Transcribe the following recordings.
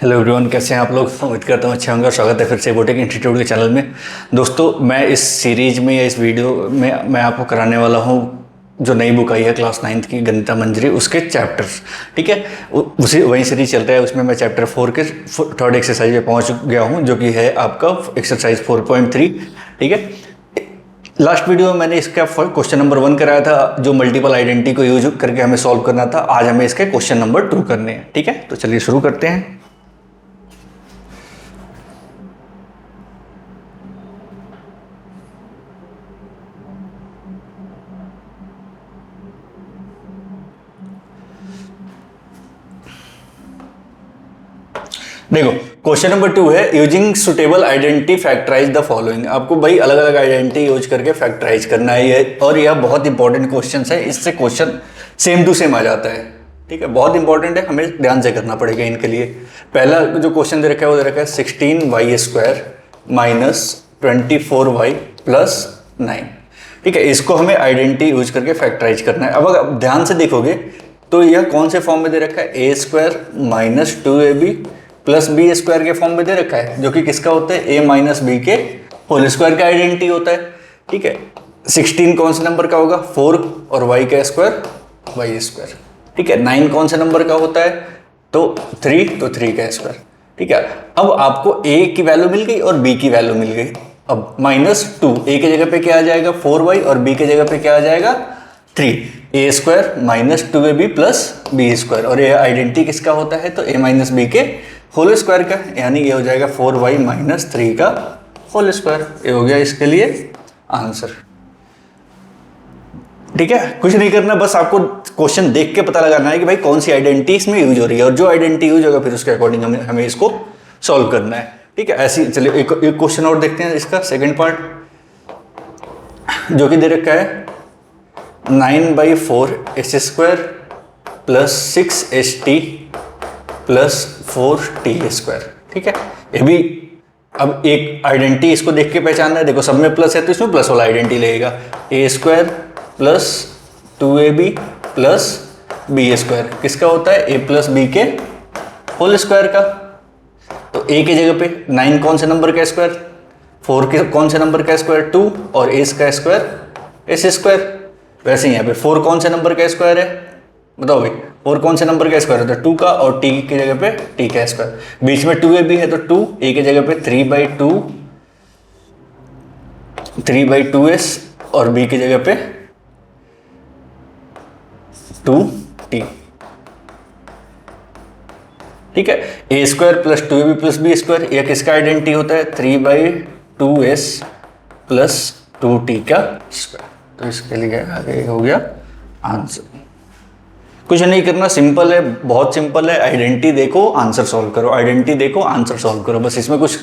Hello everyone, कैसे हैं आप लोग। उम्मीद करता हूँ अच्छे होंगे और स्वागत है फिर से बोटेक इंस्टीट्यूट के चैनल में। दोस्तों, मैं इस सीरीज में या इस वीडियो में मैं आपको कराने वाला हूँ जो नई बुक आई है क्लास 9th की गणिता मंजरी, उसके चैप्टर्स। ठीक है, उसी वही सीरीज चल रहा है। उसमें मैं चैप्टर 4 के थर्ड एक्सरसाइज में पहुँच गया हूँ, जो कि है आपका एक्सरसाइज 4.3। ठीक है, लास्ट वीडियो में मैंने इसका क्वेश्चन नंबर 1 कराया था, जो मल्टीपल आइडेंटिटी को यूज करके हमें सॉल्व करना था। आज हमें इसके क्वेश्चन नंबर 2 करने हैं। ठीक है, तो चलिए शुरू करते हैं। देखो, क्वेश्चन नंबर 2 है, using suitable identity factorise the following. आपको भाई अलग अलग आइडेंटिटी यूज करके फैक्टराइज करना है ये, और यह बहुत इंपॉर्टेंट क्वेश्चन है। इससे क्वेश्चन सेम टू सेम आ जाता है। ठीक है, बहुत इंपॉर्टेंट है, हमें ध्यान से करना पड़ेगा इनके लिए। पहला जो क्वेश्चन दे रखा है वो दे रखा है 16y² माइनस 24y प्लस 9। ठीक है, इसको हमें आइडेंटिटी यूज करके फैक्टराइज करना है। अब अगर ध्यान से देखोगे तो यह कौन से फॉर्म में दे रखा है, a² minus 2ab plus b² के फॉर्म में दे रखा है, जो कि किसका होता है, a माइनस बी के होल स्क्वायर का आइडेंटिटी होता है। ठीक है, 16 कौन से नंबर का होगा, 4 और y का स्क्वायर y²। ठीक है, 9 कौन से नंबर का होता है, तो 3, तो 3 का स्क्वायर। ठीक है, अब आपको a की वैल्यू मिल गई और b की वैल्यू मिल गई। अब -2, a की जगह पे क्या आ जाएगा 4y, और b की जगह पे क्या आ जाएगा 3a² minus 2ab plus b²। और ये आइडेंटिटी किसका होता है, तो a माइनस बी के होल स्क्वायर का, यानी ये हो जाएगा 4y माइनस 3 का होल स्क्वायर। ये हो गया इसके लिए आंसर। ठीक है, कुछ नहीं करना, बस आपको क्वेश्चन देख के पता लगाना है कि भाई कौन सी आइडेंटिटी इसमें यूज हो रही है, और जो आइडेंटिटी यूज होगा फिर उसके अकॉर्डिंग हमें इसको सॉल्व करना है। ठीक है, ऐसी चलिए एक क्वेश्चन और देखते हैं, इसका सेकेंड पार्ट, जो कि दे रखा है 9/4 प्लस 6st प्लस 4t²। ठीक है, ये भी अब एक आइडेंटिटी इसको देख के पहचानना है। देखो सब में प्लस है तो इसमें प्लस वाला आइडेंटिटी लगेगा, a² plus 2ab plus b²। किसका होता है, a प्लस b के होल स्क्वायर का। तो a की जगह पे 9 कौन से नंबर का स्क्वायर, 4 के कौन से नंबर का स्क्वायर 2, और a का स्क्वायर s²। वैसे ही यहाँ पे 4 कौन से नंबर का स्क्वायर है, बताओ भाई 4 कौन से नंबर का स्क्वायर होता है, 2 का, और t की जगह पे t का स्क्वायर। बीच में 2ab है तो 2, a की जगह पे 3/2s, और b की जगह पे 2t। ठीक है, a² plus 2ab plus b², यह किसका आइडेंटिटी होता है, 3/2s प्लस 2t का स्क्वायर। तो इसके लिए आगे हो गया आंसर। कुछ नहीं करना, सिंपल है, बहुत सिंपल है। आइडेंटिटी देखो, आंसर सॉल्व करो, आइडेंटिटी देखो, आंसर सॉल्व करो, बस इसमें कुछ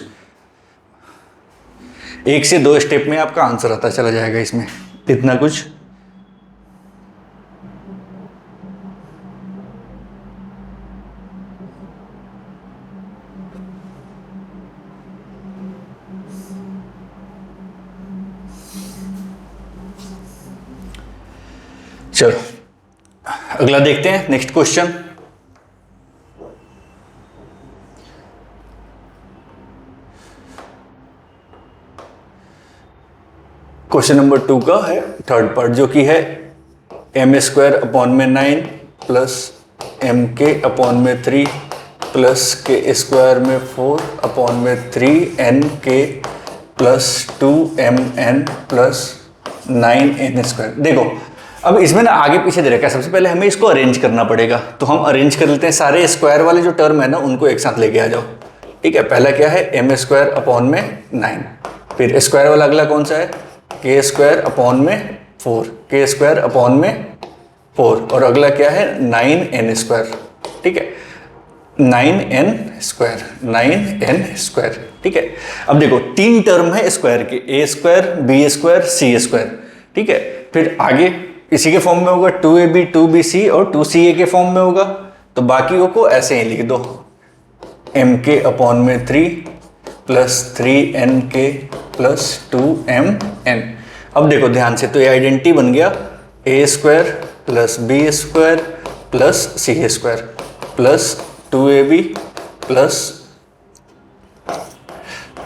1 से 2 स्टेप में आपका आंसर आता चला जाएगा, इसमें इतना कुछ। चलो अगला देखते हैं, नेक्स्ट क्वेश्चन। क्वेश्चन नंबर 2 का है थर्ड पार्ट, जो कि है m²/9 plus mk/3 plus k² 4/3nk plus 2mn plus 9n²। देखो अब इसमें ना आगे पीछे दे रखा है, सबसे पहले हमें इसको अरेंज करना पड़ेगा। तो हम अरेंज कर लेते हैं, सारे स्क्वायर वाले जो टर्म है ना उनको एक साथ लेके आ जाओ। ठीक है, पहला क्या है, m²/9, फिर स्क्वायर वाला अगला कौन सा है, k²/4, k²/4, और अगला क्या है 9n²। ठीक है, 9n²। ठीक है, अब देखो 3 टर्म है स्क्वायर के, a² b² c²। ठीक है, फिर आगे इसी के फॉर्म में होगा 2ab 2bc और 2ca के फॉर्म में होगा। तो बाकियों को ऐसे ही लिख दो, mk/3 plus 3nk plus 2mn। अब देखो ध्यान से, तो ये आइडेंटिटी बन गया a² plus b² plus c² plus 2ab plus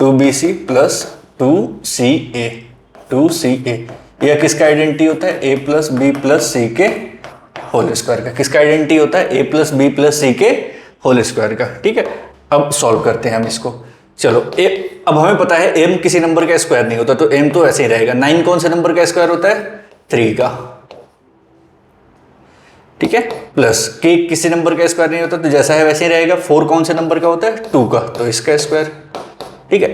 2bc plus 2ca 2ca। यह किसका आइडेंटिटी होता है? a प्लस बी प्लस सी के होल स्क्वायर का। किसका आइडेंटिटी होता है? a प्लस बी प्लस सी के होल स्क्वायर का। ठीक है, अब सॉल्व करते हैं हम इसको। चलो अब हमें पता है m किसी नंबर का स्क्वायर नहीं होता, तो m तो ऐसे ही रहेगा। 9 कौन से नंबर का स्क्वायर होता है? 3 का। ठीक है, प्लस k किसी नंबर का स्क्वायर नहीं होता, तो जैसा है वैसे ही रहेगा। 4 कौन से नंबर का होता है? 2 का, तो इसका स्क्वायर। ठीक है,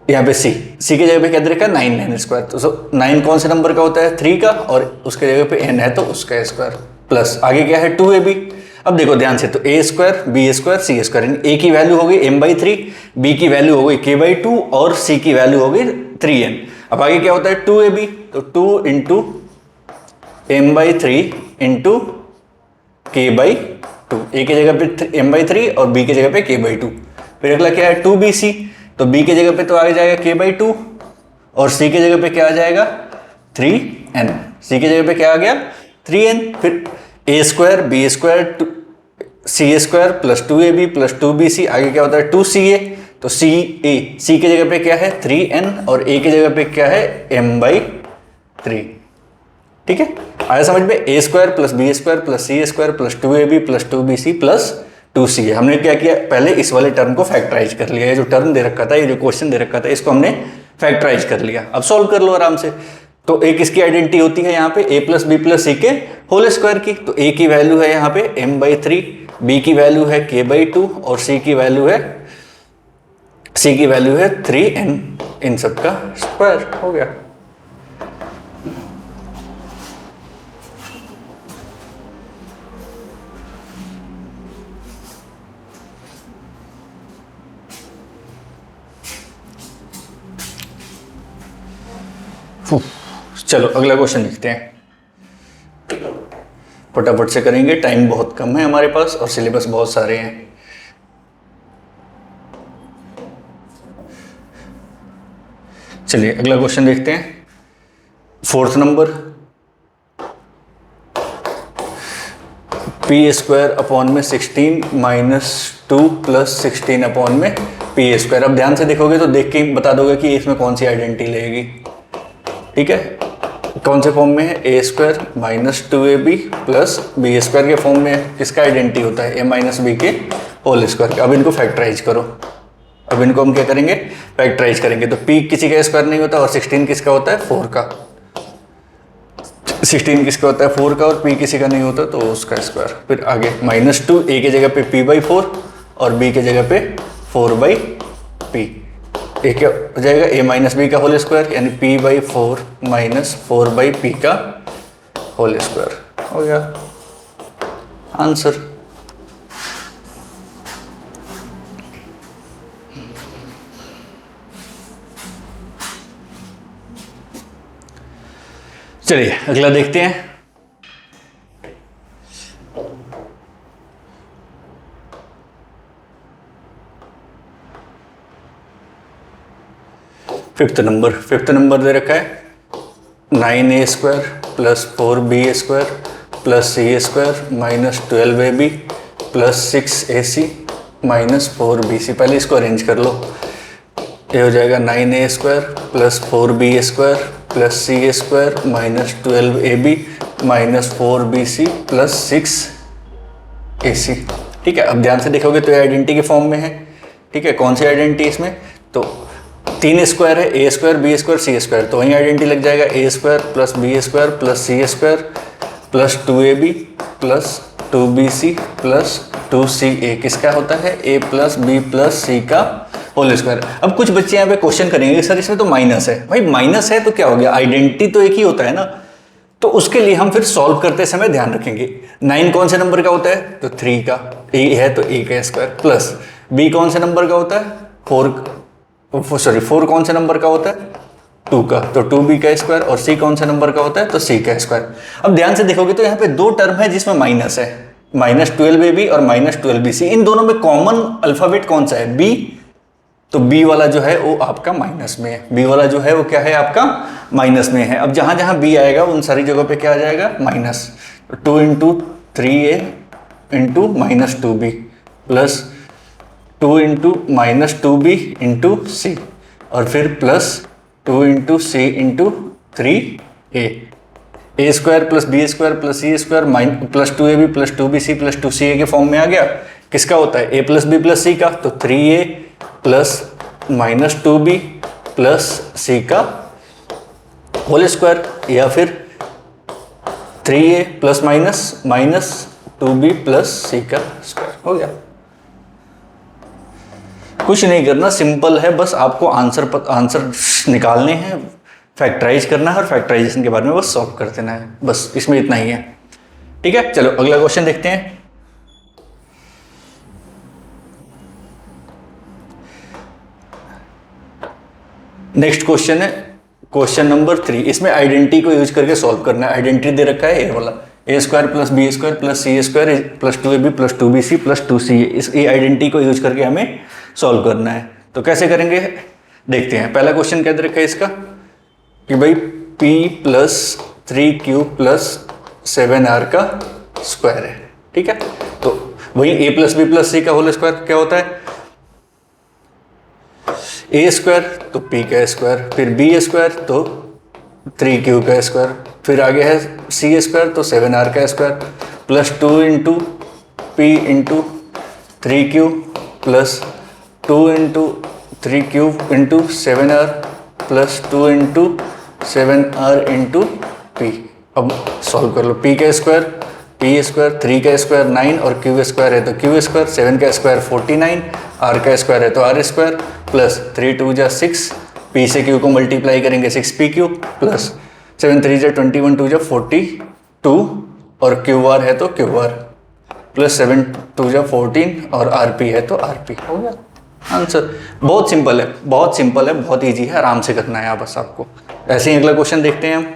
यहाँ पे c की जगह पे क्या दे रखा है? 9 स्क्वायर। तो 9 कौन से नंबर का होता है? 3 का, और उसके जगह पे n है तो उसका स्क्वायर। प्लस आगे क्या है? 2ab। अब देखो ध्यान से, तो a square B square C square, a की वैल्यू हो गई m/3, b की वैल्यू हो गई k/2 और c की वैल्यू हो गई 3n। अब आगे क्या होता है? 2ab, तो 2 into m/3 into k/2। a की जगह पे m/3 और b की जगह पे k/2। फिर अगला क्या है? 2bc, तो b की जगह पे तो आ जाएगा k/2 और c की जगह पे क्या आ जाएगा? 3n। c की जगह पे क्या आ गया? 3n। फिर a square B square C square plus 2ab plus 2bc, आगे क्या होता है? 2ca, तो c की जगह पे क्या है? 3n और a की जगह पे क्या है? m/3। ठीक है, आया समझ में? a square plus B square plus C square plus 2ab plus 2bc plus 2ca। हमने क्या किया? पहले इस वाले टर्म को फैक्टराइज कर लिया। ये जो टर्म दे रखा था, ये जो क्वेश्चन दे रखा था, इसको हमने फैक्टराइज कर लिया। अब सॉल्व कर लो आराम से। तो एक इसकी आइडेंटिटी होती है यहाँ पे a प्लस बी प्लस सी के होल स्क्वायर की। तो a की वैल्यू है यहाँ पे m/3, b की वैल्यू है k/2 और c की वैल्यू है 3n। इन सब का स्क्वायर हो गया। चलो अगला क्वेश्चन लिखते हैं, फटाफट से करेंगे, टाइम बहुत कम है हमारे पास और सिलेबस बहुत सारे हैं। चलिए अगला क्वेश्चन देखते हैं। 4th number, P square upon में 16 माइनस 2 प्लस 16 अपॉन में पी स्क्वायर। अब ध्यान से देखोगे तो देख के बता दोगे कि इसमें कौन सी आइडेंटिटी लगेगी। ठीक है, कौन से फॉर्म में है? A square minus 2ab plus B square के फॉर्म में है। किसका आइडेंटिटी होता है? a माइनस बी के होल स्क्वायर। अब इनको फैक्टराइज करो। अब इनको हम क्या करेंगे? फैक्टराइज करेंगे। तो p किसी का स्क्वायर नहीं होता और 16 किसका होता है? 4 का। 16 किसका होता है? 4 का, और p किसी का नहीं होता तो उसका स्क्वायर। फिर आगे -2, a की जगह पे p/4 और b की जगह पे 4/p। ए क्या हो जाएगा? a माइनस बी का होल स्क्वायर, यानी p/4 माइनस 4/p का होल स्क्वायर हो गया आंसर। चलिए अगला देखते हैं। फिफ्थ नंबर दे रखा है 9a square plus 4b square plus c square minus 12ab plus 6ac minus 4bc। पहले इसको अरेंज कर लो। ये हो जाएगा 9a square plus 4b square plus c square minus 12ab minus 4bc plus 6ac। ठीक है, अब ध्यान से देखोगे तो ये आइडेंटिटी के फॉर्म में है। ठीक है, कौन सी आइडेंटिटी इसमें? तो 3 स्क्वायर है, a square B square C square, तो वहीं आइडेंटिटी लग जाएगा a square plus B square plus C square plus 2ab plus 2bc plus 2ca। किसका होता है? a प्लस बी प्लस सी का होल स्क्वायर। अब कुछ बच्चे यहाँ पे क्वेश्चन करेंगे सर इसमें तो माइनस है। भाई माइनस है तो क्या हो गया? आइडेंटिटी तो एक ही होता है ना। तो उसके लिए हम फिर सॉल्व करते समय ध्यान रखेंगे 9 कौन से नंबर का होता है? तो 3 का। a है तो a का स्क्वायर प्लस b कौन से नंबर का होता है? 4 कौन से नंबर का होता है? 2 का, तो 2b का स्क्वायर। और c कौन से नंबर का होता है? तो c का स्क्वायर। अब ध्यान से देखोगे तो यहाँ पे 2 टर्म है जिसमें माइनस है, माइनस 12ab और माइनस 12bc। इन दोनों में कॉमन अल्फाबेट कौन सा है? b। तो b वाला जो है वो आपका माइनस में है। b वाला जो है वो क्या है? आपका माइनस में है। अब जहां जहां b आएगा उन सारी जगहों पे क्या आ जाएगा? Minus. 2 into 3a into minus 2b plus 2 into minus 2b into c, और फिर plus 2 into c into 3a, a square plus B square plus C square plus 2ab plus 2bc plus 2ca के form में आ गया। किसका होता है? a plus B plus सी का, तो 3a plus minus 2b plus सी का होल स्क्वायर, या फिर 3a plus minus 2b plus सी का स्क्वायर। हो गया। कुछ नहीं करना, सिंपल है, बस आपको आंसर निकालने हैं, फैक्टराइज करना है और फैक्टराइजेशन के बारे में बस सॉल्व कर देना है, बस इसमें इतना ही है। ठीक है, चलो अगला क्वेश्चन देखते हैं। नेक्स्ट क्वेश्चन है क्वेश्चन नंबर 3। इसमें आइडेंटिटी को यूज करके सॉल्व करना है। आइडेंटिटी दे रखा है ए वाला, a square plus B square plus C square plus 2ab plus 2bc plus 2ca, इस आइडेंटिटी को यूज करके हमें सॉल्व करना है। तो कैसे करेंगे देखते हैं। पहला क्वेश्चन क्या दे रखा है इसका कि भाई p plus 3q plus 7r का स्क्वायर है। ठीक है, तो वही a प्लस बी प्लस सी का होल स्क्वायर क्या होता है? a स्क्वायर तो p का स्क्वायर, फिर b स्क्वायर तो 3q का स्क्वायर, फिर आगे है c स्क्वायर तो 7r का square plus 2 into p into 3q plus 2 into 3q into 7r plus 2 into 7r into p। अब सॉल्व कर लो। p का स्क्वायर 3 का स्क्वायर 9 और q स्क्वायर है तो q स्क्वायर, 7 का स्क्वायर 49, r का स्क्वायर है तो r स्क्वायर प्लस 3 2 जा 6, p से q को मल्टीप्लाई करेंगे 6pq प्लस 7 3 जा 21 2 जा 42 और qr है तो qr प्लस 7 2 जा 14 और rp है तो rp। हो गया आंसर। बहुत सिंपल है, बहुत सिंपल है, बहुत इजी है, आराम से करना है बस आपको। ऐसे ही अगला क्वेश्चन देखते हैं हम,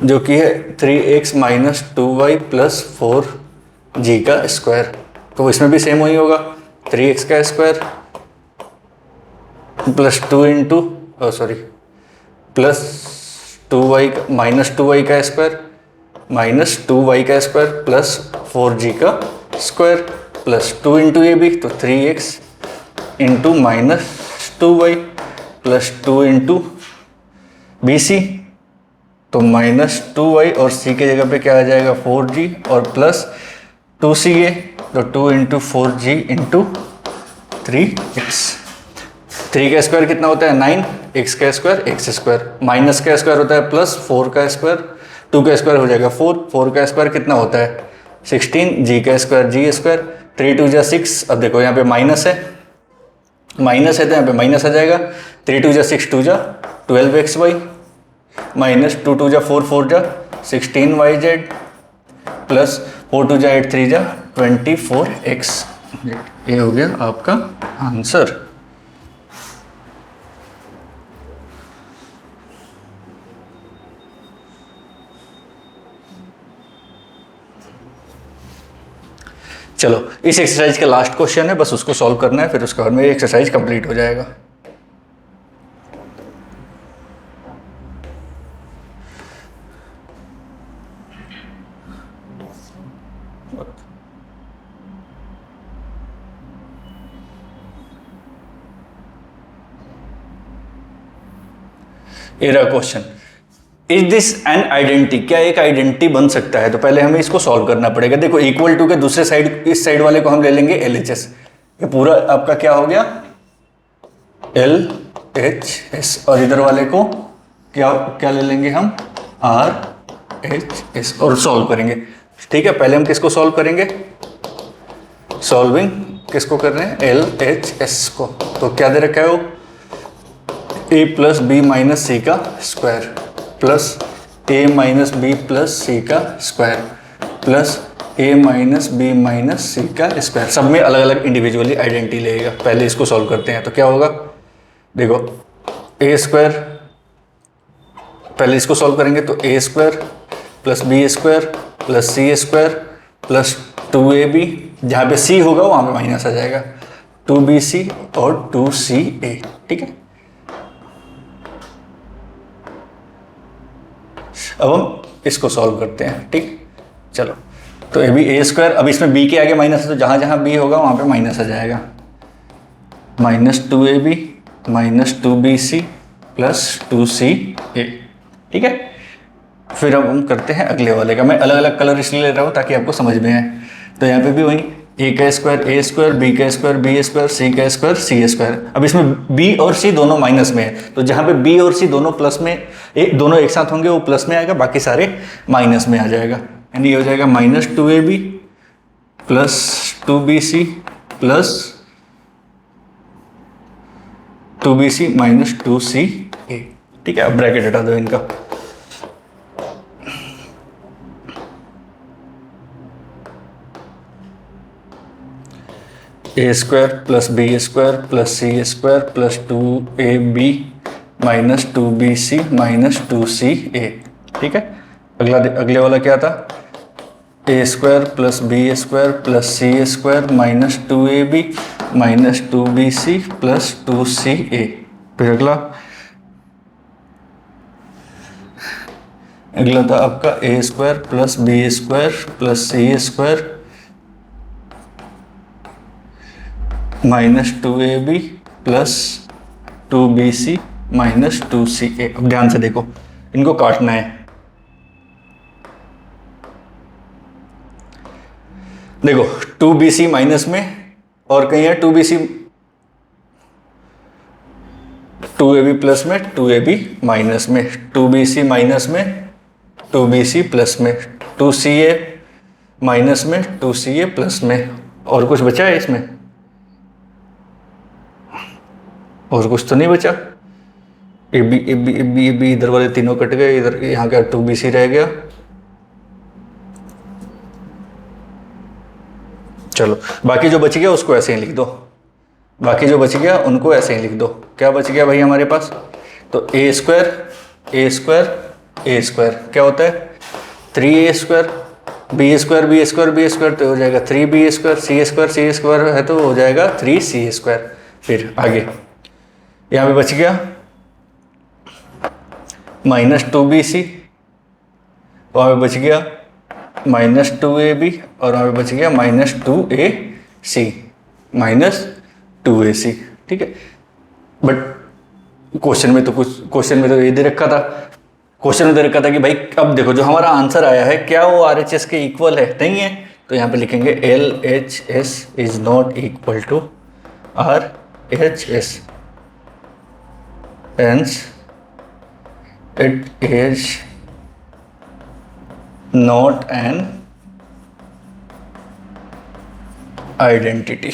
जो कि है 3x minus 2y plus 4g का स्क्वायर। तो इसमें भी सेम वही होगा, 3x का square plus 2 into plus 2y minus 2y का स्क्वायर माइनस 2y का स्क्वायर प्लस 4g का square plus 2 into A B तो 3x इंटू माइनस 2y प्लस 2 इंटू बी सी तो माइनस 2y और c के जगह पे क्या आ जाएगा 4g और प्लस 2ca तो 2 इंटू 4g इंटू 3x। 3 का स्क्वायर कितना होता है 9, x का स्क्वायर x स्क्वायर, माइनस का स्क्वायर होता है प्लस 4 का स्क्वायर, 2 का स्क्वायर हो जाएगा 4 का स्क्वायर कितना होता है 16, g का स्क्वायर g स्क्वायर, 3 2 जा 6। अब देखो यहाँ पे माइनस है तो यहाँ पे माइनस आ जाएगा, 3 2 जा 6 2 जा 12xy माइनस 2 2 जा 4 जा 16yz प्लस 4 2 जा 8 3 जा 24x। ये हो गया आपका आंसर। चलो इस एक्सरसाइज का लास्ट क्वेश्चन है, बस उसको सॉल्व करना है, फिर उसके बाद में एक्सरसाइज कंप्लीट हो जाएगा। ये रहा question, is this an identity, क्या एक आइडेंटिटी बन सकता है? तो पहले हमें इसको सॉल्व करना पड़ेगा। देखो इक्वल टू के दूसरे साइड, इस साइड वाले को हम ले लेंगे LHS, ये पूरा आपका क्या हो गया LHS, और इधर वाले को क्या ले लेंगे हम RHS और सॉल्व करेंगे। ठीक है, पहले हम किसको सॉल्व करेंगे, सॉल्विंग किसको कर रहे हैं LHS को। तो क्या दे रखा है वो a plus b minus c का square plus a minus b plus सी का square plus a minus b minus c का स्क्वायर। सब में अलग अलग इंडिविजुअली आइडेंटिटी लेगा। पहले इसको सॉल्व करते हैं तो क्या होगा, देखो a स्क्वायर, पहले इसको सॉल्व करेंगे तो a square plus B square plus C square plus 2ab, जहाँ पे c होगा वहाँ पे माइनस आ जाएगा, 2bc और 2ca। ठीक है, अब हम इसको सॉल्व करते हैं। ठीक, चलो तो ए बी ए स्क्वायर, अब इसमें बी के आगे माइनस है तो जहाँ जहाँ बी होगा वहाँ पे माइनस आ जाएगा, -2ab -2bc + 2ca। ठीक है, फिर अब हम करते हैं अगले वाले का। मैं अलग अलग कलर इसलिए ले रहा हूँ ताकि आपको समझ में आए। तो यहाँ पे भी वही a² b² c² c²। अब इसमें b और c दोनों माइनस में है, तो जहाँ पे b और c दोनों प्लस में, दोनों एक साथ होंगे वो प्लस में आएगा, बाकी सारे माइनस में आ जाएगा। यानी ये हो जाएगा -2ab + 2bc + 2bc - 2ca। ठीक है, अब ब्रैकेट हटा दो इनका। a² + b² + c² + 2ab - 2bc - 2ca। ठीक है, अगले वाला क्या था, a² + b² + c² - 2ab - 2bc + 2ca। फिर अगला था आपका a² + b² + c² -2ab + 2bc - 2ca। अब ध्यान से देखो, इनको काटना है। देखो 2bc माइनस में और कहीं है 2bc, 2ab प्लस में, 2ab माइनस में, 2bc माइनस में, 2bc प्लस में, 2ca माइनस में, 2ca प्लस में। और कुछ बचा है इसमें? और कुछ तो नहीं बचा। ए बी इधर वाले तीनों कट गए, इधर यहाँ का 2bc रह गया। चलो बाकी जो बच गया उसको ऐसे ही लिख दो, बाकी जो बच गया उनको ऐसे ही लिख दो। क्या बच गया भाई हमारे पास? तो a² क्या होता है 3a², b² तो हो जाएगा 3b², c² है तो हो जाएगा 3c²। फिर आगे यहाँ पे बच गया -2bc, वहाँ पे बच गया -2ab और वहाँ पे बच गया -2ac। ठीक है, बट क्वेश्चन में तो ये दे रखा था, कि भाई अब देखो जो हमारा आंसर आया है क्या वो RHS के इक्वल है? नहीं है, तो यहाँ पे लिखेंगे LHS is not equal to RHS, hence it is not an identity।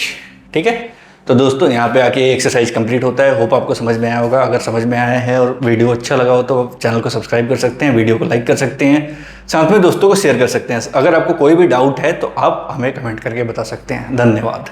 ठीक है, तो दोस्तों यहाँ पे आके एक्सरसाइज कंप्लीट होता है। होप आपको समझ में आया होगा। अगर समझ में आया है और वीडियो अच्छा लगा हो तो चैनल को सब्सक्राइब कर सकते हैं, वीडियो को लाइक कर सकते हैं, साथ में दोस्तों को शेयर कर सकते हैं। अगर आपको कोई भी डाउट है तो आप हमें कमेंट करके बता सकते हैं। धन्यवाद।